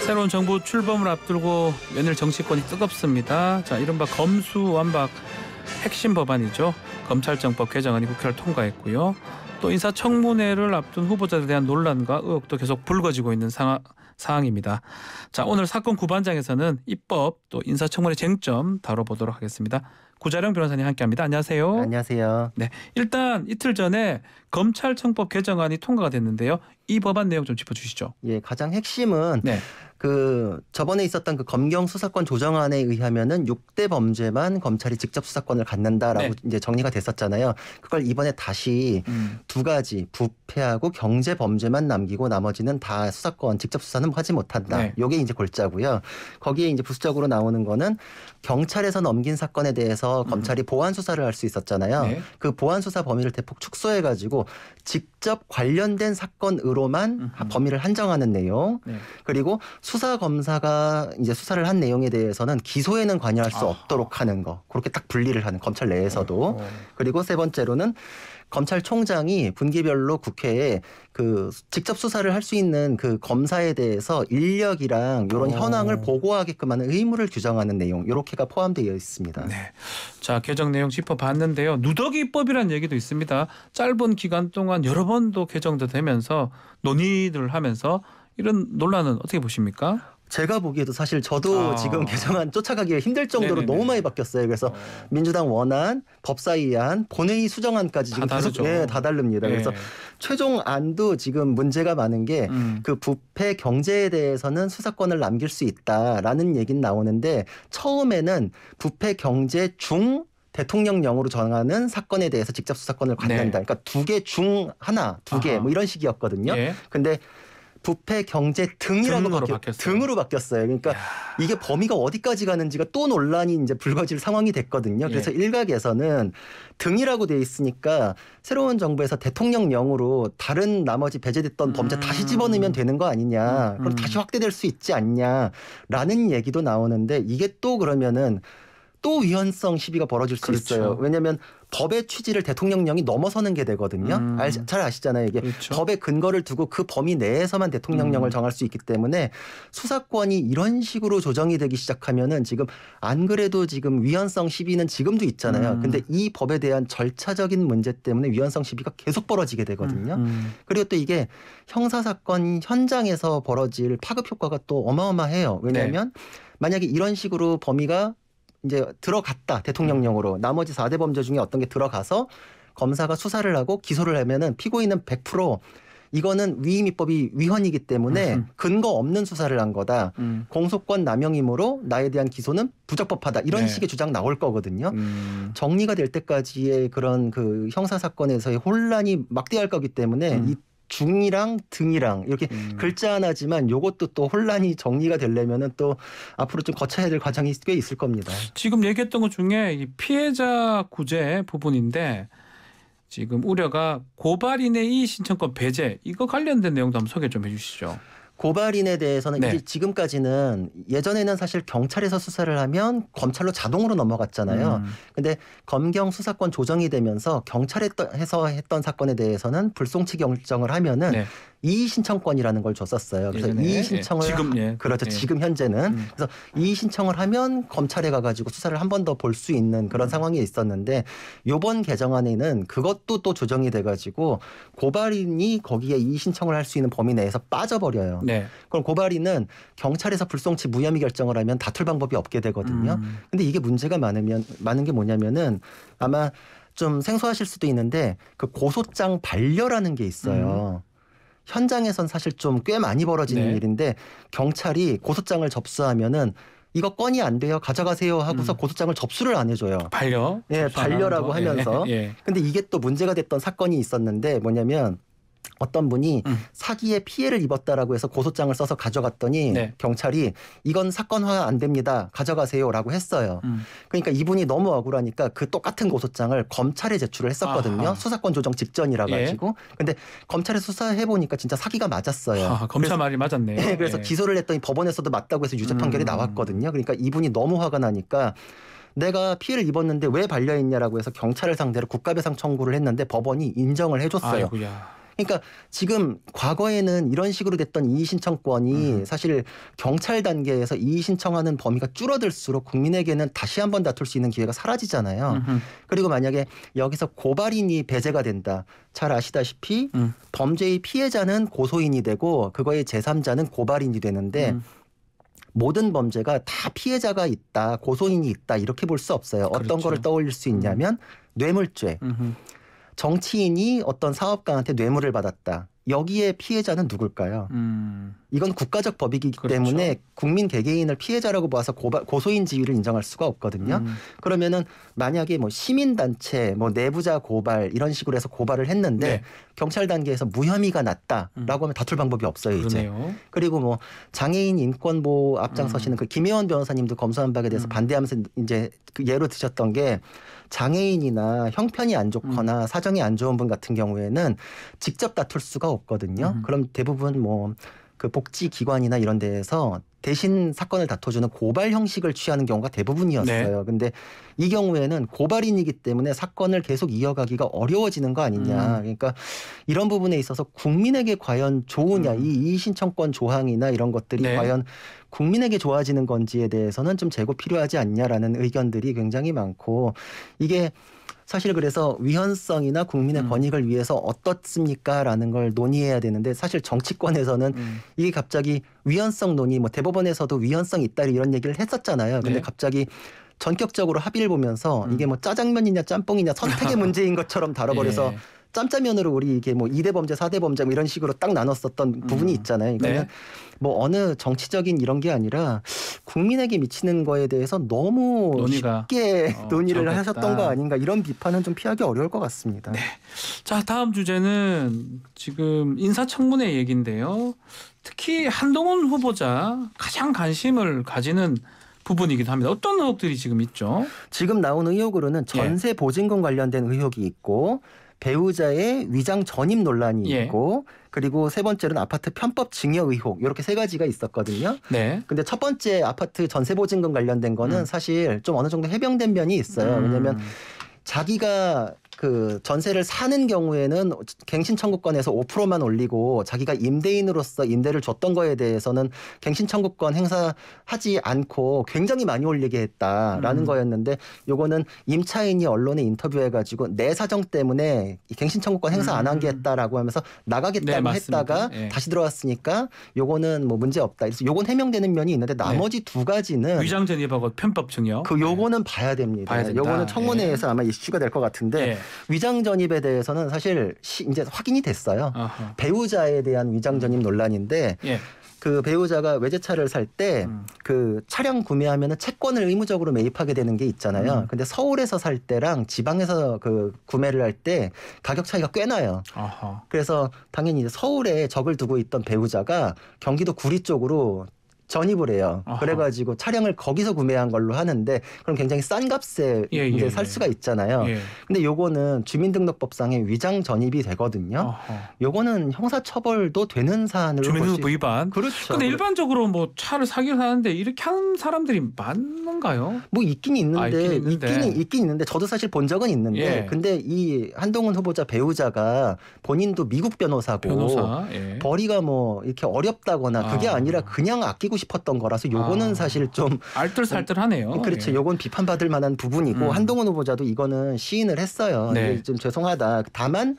새로운 정부 출범을 앞두고 연일 정치권이 뜨겁습니다. 자, 이른바 검수완박 핵심 법안이죠. 검찰청법 개정안이 국회를 통과했고요. 또 인사청문회를 앞둔 후보자들에 대한 논란과 의혹도 계속 불거지고 있는 상황입니다. 자, 오늘 사건 구반장에서는 입법 또 인사청문회 쟁점 다뤄보도록 하겠습니다. 구자령 변호사님 함께합니다. 안녕하세요. 안녕하세요. 네, 일단 이틀 전에 검찰청법 개정안이 통과가 됐는데요. 이 법안 내용 좀 짚어주시죠. 예, 가장 핵심은 네. 저번에 있었던 그 검경 수사권 조정안에 의하면은 6대 범죄만 검찰이 직접 수사권을 갖는다라고 네. 이제 정리가 됐었잖아요. 그걸 이번에 다시 두 가지 부패하고 경제 범죄만 남기고 나머지는 다 수사권 직접 수사는 하지 못한다. 네. 요게 이제 골자고요. 거기에 이제 부수적으로 나오는 거는 경찰에서 넘긴 사건에 대해서 검찰이 보완 수사를 할 수 있었잖아요. 네. 그 보완 수사 범위를 대폭 축소해 가지고 직접 관련된 사건으로만 범위를 한정하는 내용. 네. 그리고 수사 검사가 이제 수사를 한 내용에 대해서는 기소에는 관여할 수 없도록 하는 거. 그렇게 딱 분리를 하는 검찰 내에서도. 그리고 세 번째로는 검찰총장이 분기별로 국회에 직접 수사를 할 수 있는 그 검사에 대해서 인력이랑 이런 현황을 보고하게끔 하는 의무를 규정하는 내용. 이렇게가 포함되어 있습니다. 네. 자, 개정 내용 짚어봤는데요. 누더기법이라는 얘기도 있습니다. 짧은 기간 동안 여러 번도 개정도 되면서 논의를 하면서 이런 논란은 어떻게 보십니까? 제가 보기에도 사실 저도 지금 개정안 쫓아가기가 힘들 정도로 네네네. 너무 많이 바뀌었어요. 그래서 민주당 원안, 법사위안, 본회의 수정안까지 지금 계속 다 다릅니다. 네. 그래서 최종안도 지금 문제가 많은 게 그 부패 경제에 대해서는 수사권을 남길 수 있다라는 얘기는 나오는데 처음에는 부패 경제 중 대통령령으로 정하는 사건에 대해서 직접 수사권을 갖는다. 네. 그러니까 두 개 중 하나, 두 개 뭐 이런 식이었거든요. 예. 근데 부패 경제 등이라고 등으로 바뀌었어요. 그러니까 이게 범위가 어디까지 가는지가 또 논란이 이제 불거질 상황이 됐거든요. 그래서 일각에서는 등이라고 돼 있으니까 새로운 정부에서 대통령령으로 다른 나머지 배제됐던 범죄 다시 집어넣으면 되는 거 아니냐. 그럼 다시 확대될 수 있지 않냐라는 얘기도 나오는데 이게 또 그러면은 또 위헌성 시비가 벌어질 수 있어요. 왜냐하면 법의 취지를 대통령령이 넘어서는 게 되거든요. 잘 아시잖아요. 이게 그렇죠. 법의 근거를 두고 그 범위 내에서만 대통령령을 정할 수 있기 때문에 수사권이 이런 식으로 조정이 되기 시작하면은 지금 안 그래도 지금 위헌성 시비는 지금도 있잖아요. 근데 이 법에 대한 절차적인 문제 때문에 위헌성 시비가 계속 벌어지게 되거든요. 그리고 또 이게 형사사건 현장에서 벌어질 파급 효과가 또 어마어마해요. 왜냐하면 만약에 이런 식으로 범위가 이제 들어갔다 대통령령으로 나머지 4대 범죄 중에 어떤 게 들어가서 검사가 수사를 하고 기소를 하면은 피고인은 100% 이거는 위임입법이 위헌이기 때문에 근거 없는 수사를 한 거다. 공소권 남용이므로 나에 대한 기소는 부적법하다. 이런 식의 주장 나올 거거든요. 정리가 될 때까지의 그런 그 형사 사건에서의 혼란이 막대할 거기 때문에 이 중이랑 등이랑 이렇게 글자 하나지만 요것도 또 혼란이 정리가 되려면은 또 앞으로 좀 거쳐야 될 과정이 꽤 있을 겁니다. 지금 얘기했던 것 중에 이 피해자 구제 부분인데 지금 우려가 고발인의 이의 신청권 배제 이거 관련된 내용도 한번 소개 좀 해주시죠. 고발인에 대해서는 이제 지금까지는 예전에는 사실 경찰에서 수사를 하면 검찰로 자동으로 넘어갔잖아요. 근데 검경 수사권 조정이 되면서 경찰에서 했던 사건에 대해서는 불송치 결정을 하면은 이의 신청권이라는 걸 줬었어요. 그래서 이의 신청을 지금 현재는 그래서 이의 신청을 하면 검찰에 가가지고 수사를 한 번 더 볼 수 있는 그런 상황이 있었는데 이번 개정안에는 그것도 또 조정이 돼가지고 고발인이 거기에 이의 신청을 할 수 있는 범위 내에서 빠져버려요. 그럼 고발인은 경찰에서 불송치 무혐의 결정을 하면 다툴 방법이 없게 되거든요. 근데 이게 문제가 많은 게 뭐냐면은 아마 좀 생소하실 수도 있는데 그 고소장 반려라는 게 있어요. 현장에선 사실 좀 꽤 많이 벌어지는 일인데 경찰이 고소장을 접수하면은 이거 건이 안 돼요. 가져가세요 하고서 고소장을 접수를 안 해줘요. 반려? 반려라고 하면서. 근데 이게 또 문제가 됐던 사건이 있었는데 뭐냐면 어떤 분이 사기에 피해를 입었다라고 해서 고소장을 써서 가져갔더니 경찰이 이건 사건화 안 됩니다. 가져가세요라고 했어요. 그러니까 이분이 너무 억울하니까 그 똑같은 고소장을 검찰에 제출을 했었거든요. 수사권 조정 직전이라 가지고. 근데 검찰에 수사해 보니까 진짜 사기가 맞았어요. 검찰 말이 맞았네요. 그래서 기소를 했더니 법원에서도 맞다고 해서 유죄 판결이 나왔거든요. 그러니까 이분이 너무 화가 나니까 내가 피해를 입었는데 왜 반려했냐라고 해서 경찰을 상대로 국가배상 청구를 했는데 법원이 인정을 해줬어요. 아이고야. 그러니까 지금 과거에는 이런 식으로 됐던 이의 신청권이 사실 경찰 단계에서 이의 신청하는 범위가 줄어들수록 국민에게는 다시 한번 다툴 수 있는 기회가 사라지잖아요. 그리고 만약에 여기서 고발인이 배제가 된다. 잘 아시다시피 범죄의 피해자는 고소인이 되고 그거의 제3자는 고발인이 되는데 모든 범죄가 다 피해자가 있다, 고소인이 있다 이렇게 볼 수 없어요. 어떤 그렇죠. 거를 떠올릴 수 있냐면 뇌물죄. 정치인이 어떤 사업가한테 뇌물을 받았다. 여기에 피해자는 누굴까요? 이건 국가적 법이기 그렇죠. 때문에 국민 개개인을 피해자라고 봐서 고소인 지위를 인정할 수가 없거든요. 그러면은 만약에 뭐 시민단체, 뭐 내부자 고발 이런 식으로 해서 고발을 했는데 네. 경찰 단계에서 무혐의가 났다라고 하면 다툴 방법이 없어요. 이제. 그러네요. 그리고 뭐 장애인 인권보호 앞장서시는 그 김혜원 변호사님도 검수완박에 대해서 반대하면서 이제 그 예로 드셨던 게 장애인이나 형편이 안 좋거나 사정이 안 좋은 분 같은 경우에는 직접 다툴 수가 없거든요. 그럼 대부분 뭐 그 복지기관이나 이런 데에서 대신 사건을 다퉈주는 고발 형식을 취하는 경우가 대부분이었어요. 네. 근데 이 경우에는 고발인이기 때문에 사건을 계속 이어가기가 어려워지는 거 아니냐. 그러니까 이런 부분에 있어서 국민에게 과연 좋으냐. 이 이의신청권 조항이나 이런 것들이 네. 과연 국민에게 좋아지는 건지에 대해서는 좀 재고 필요하지 않냐라는 의견들이 굉장히 많고 이게 사실 그래서 위헌성이나 국민의 권익을 위해서 어떻습니까라는 걸 논의해야 되는데 사실 정치권에서는 이게 갑자기 위헌성 논의 뭐 대법원에서도 위헌성이 있다 이런 얘기를 했었잖아요. 근데 네. 갑자기 전격적으로 합의를 보면서 이게 뭐 짜장면이냐 짬뽕이냐 선택의 문제인 것처럼 다뤄버려서 예. 짬짜면으로 우리 이게 뭐 2대 범죄, 4대 범죄 뭐 이런 식으로 딱 나눴었던 부분이 있잖아요. 그러니까 네. 뭐 어느 정치적인 이런 게 아니라 국민에게 미치는 거에 대해서 너무 논의가, 쉽게 논의를 적었다. 하셨던 거 아닌가 이런 비판은 좀 피하기 어려울 것 같습니다. 네. 자, 다음 주제는 지금 인사청문회 얘기인데요. 특히 한동훈 후보자 가장 관심을 가지는 부분이기도 합니다. 어떤 의혹들이 지금 있죠? 지금 나온 의혹으로는 전세 보증금 관련된 의혹이 있고 배우자의 위장 전입 논란이 예. 있고 그리고 세 번째로는 아파트 편법 증여 의혹 이렇게 세 가지가 있었거든요. 네. 근데 첫 번째 아파트 전세 보증금 관련된 거는 사실 좀 어느 정도 해병된 면이 있어요. 왜냐하면 자기가 그 전세를 사는 경우에는 갱신 청구권에서 5%만 올리고 자기가 임대인으로서 임대를 줬던 거에 대해서는 갱신 청구권 행사하지 않고 굉장히 많이 올리게 했다라는 거였는데 요거는 임차인이 언론에 인터뷰해가지고 내 사정 때문에 이 갱신 청구권 행사 안 하겠다라고 하면서 나가겠다고 네, 맞습니다. 했다가 예. 다시 들어왔으니까 요거는 뭐 문제 없다. 그래서 요건 해명되는 면이 있는데 나머지 두 가지는 위장 전입하고 편법 증여. 그 요거는 봐야 됩니다. 봐야 된다. 요거는 청문회에서 아마 이슈가 될 것 같은데 예. 위장 전입에 대해서는 사실 이제 확인이 됐어요. 아하. 배우자에 대한 위장 전입 논란인데 예. 그 배우자가 외제차를 살 때 그 차량 구매하면은 채권을 의무적으로 매입하게 되는 게 있잖아요. 근데 서울에서 살 때랑 지방에서 그 구매를 할 때 가격 차이가 꽤 나요. 아하. 그래서 당연히 이제 서울에 적을 두고 있던 배우자가 경기도 구리 쪽으로 전입을 해요. 아하. 그래가지고 차량을 거기서 구매한 걸로 하는데 그럼 굉장히 싼 값에 예, 이제 예, 살 예. 수가 있잖아요. 예. 근데 요거는 주민등록법상의 위장 전입이 되거든요. 아하. 요거는 형사처벌도 되는 사안으로 주민등록부 위반. 그렇죠. 근데 일반적으로 뭐 차를 사기로 하는데 이렇게 하는 사람들이 많은가요? 뭐 있긴 있는데, 있긴 있는데. 저도 사실 본 적은 있는데 예. 근데 이 한동훈 후보자 배우자가 본인도 미국 변호사고 변호사. 예. 벌이가 뭐 이렇게 어렵다거나 그게 아. 아니라 그냥 아끼고 싶었던 거라서 요거는 아. 사실 좀 알뜰살뜰하네요. 그렇죠. 예. 요건 비판받을 만한 부분이고 한동훈 후보자도 이거는 시인을 했어요. 네. 이게 좀 죄송하다. 다만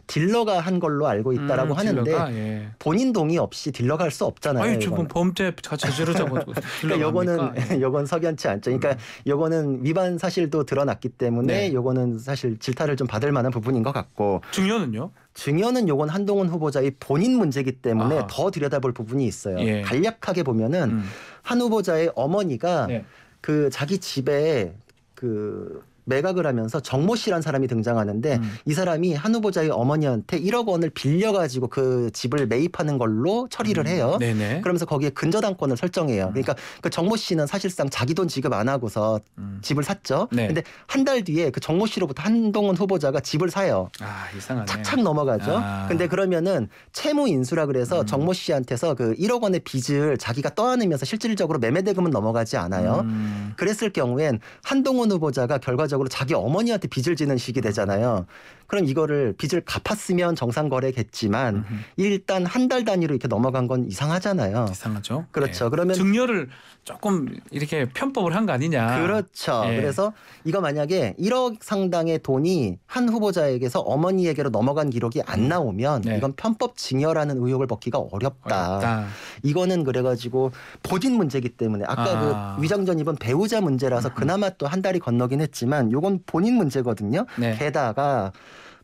딜러가 한 걸로 알고 있다라고 하는데 딜러가, 예. 본인 동의 없이 딜러가 할 수 없잖아요. 아니 이거는. 지금 범죄 저지르자고 그러니까 요거는 요건 석연치 않죠. 그러니까 요거는 위반 사실도 드러났기 때문에 네. 요거는 사실 질타를 좀 받을 만한 부분인 것 같고 증여는요? 증여는 요건 한동훈 후보자의 본인 문제이기 때문에 아하. 더 들여다볼 부분이 있어요. 예. 간략하게 보면은 한 후보자의 어머니가 네. 그 자기 집에 그 매각을 하면서 정모 씨란 사람이 등장하는데 이 사람이 한 후보자의 어머니한테 1억 원을 빌려가지고 그 집을 매입하는 걸로 처리를 해요. 네네. 그러면서 거기에 근저당권을 설정해요. 그러니까 그 정모 씨는 사실상 자기 돈 지급 안 하고서 집을 샀죠. 네. 근데 한 달 뒤에 그 정모 씨로부터 한동훈 후보자가 집을 사요. 아 이상하네. 착착 넘어가죠. 아. 근데 그러면은 채무 인수라 그래서 정모 씨한테서 그 1억 원의 빚을 자기가 떠안으면서 실질적으로 매매대금은 넘어가지 않아요. 그랬을 경우엔 한동훈 후보자가 결과적으로 자기 어머니한테 빚을 지는 식이 되잖아요. 그럼 이거를 빚을 갚았으면 정상 거래겠지만 일단 한 달 단위로 이렇게 넘어간 건 이상하잖아요. 이상하죠. 그렇죠. 네. 그러면 증여를 조금 이렇게 편법을 한 거 아니냐. 그렇죠. 예. 그래서 이거 만약에 1억 상당의 돈이 한 후보자에게서 어머니에게로 넘어간 기록이 안 나오면 네. 이건 편법 증여라는 의혹을 벗기가 어렵다. 어렵다. 이거는 그래가지고 본인 문제이기 때문에 아까 그 위장전 입은 배우자 문제라서 그나마 또 한 달이 건너긴 했지만 이건 본인 문제거든요. 네. 게다가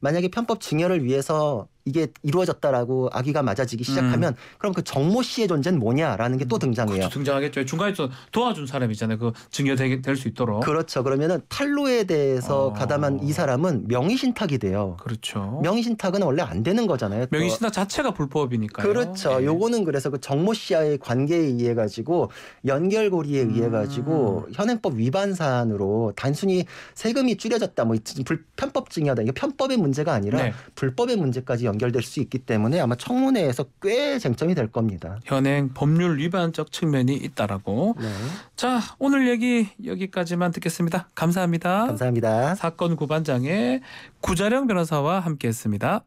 만약에 편법 증여를 위해서 이게 이루어졌다라고 아기가 맞아지기 시작하면 그럼 그 정모 씨의 존재는 뭐냐라는 게 또 등장해요. 그렇죠. 등장하겠죠. 중간에서 도와준 사람이잖아요. 그 증여될 수 있도록. 그렇죠. 그러면은 탄로에 대해서 가담한 이 사람은 명의신탁이 돼요. 그렇죠. 명의신탁은 원래 안 되는 거잖아요. 또. 명의신탁 자체가 불법이니까요. 그렇죠. 예. 요거는 그래서 그 정모 씨와의 관계에 의해 가지고 연결고리에 의해 가지고 현행법 위반 사안으로 단순히 세금이 줄여졌다, 뭐 편법 증여다, 이게 편법의 문제가 아니라 네. 불법의 문제까지 연결될 수 있기 때문에 아마 청문회에서 꽤 쟁점이 될 겁니다. 현행 법률 위반적 측면이 있다라고. 네. 자, 오늘 얘기 여기까지만 듣겠습니다. 감사합니다. 감사합니다. 사건 구반장의 구자령 변호사와 함께했습니다.